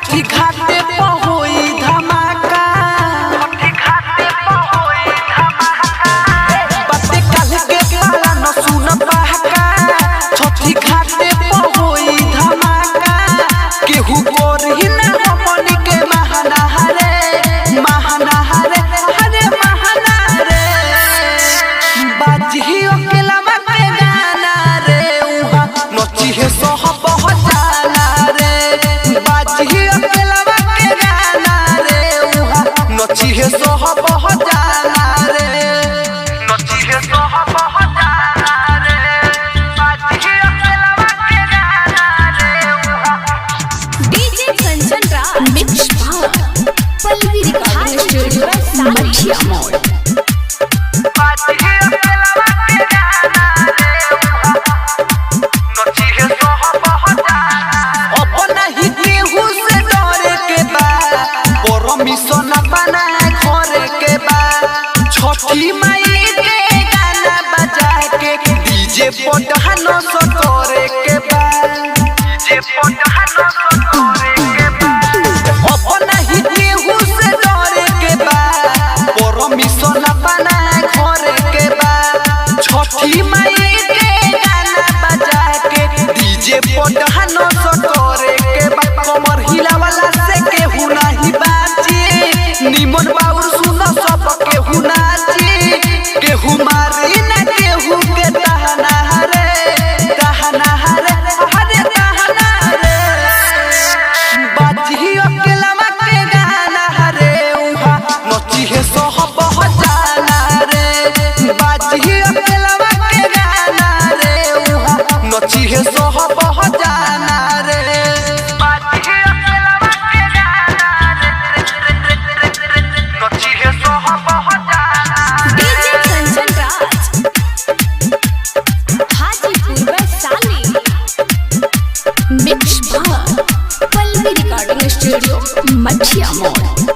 छठी घाटे पर होई धमाका, बाते काल के पाला न सुन बहका। छठी घाटे पर होई धमाका, केहू कोरही ना हमनी के महानहारे महानहारे हरे महानहारे। बाजी अकेलावा के गाना रे उहा नची है सह बहुत जाना रे। बाजी अकेलावा के गाना रे उहा नची है सह बहुत जाना रे। नची है सह बहुत जाना रे। बाजी अकेलावा के गाना रे उहा। डीजे कंचन राज मिक्स भाव पल्लवी रिकॉर्डिंग स्टूडियो मठिया मोड़। बाजी अकेलावा के गाना रे उहा नची है सह बहुत जाना। अब नहीं केहू से डरे के बा, परमिशन बनाए घरे के बा। छठी माई के गाना बजा के डीजे पर डांस करे के बा। डीजे पर डांस करे के बा। अब नहीं केहू से डरे के बा, परमिशन बनाए घरे के बा। छठी माई के गाना बजा के डीजे पर डांस करे के बा। कमर हिलावला से केहू नहीं बाजी, निमन बाउर सुन सब केहू नाची। केहू मारी ना केहू के तहना रे तहना रे हरे तहना रे। बाजी अकेलावा के गाना रे उहा नची है सह बहुत जाना रे। बाजी अकेलावा के गाना रे उहा नची है सह बहुत जाना रे। बाजी अकेलावा के गाना रे नची है सह बहुत जाना रे। डीजे कंचन राज हाजीपुर वैशाली मिक्स भाव पल्लवी रिकॉर्डिंग स्टूडियो मठिया मोड़।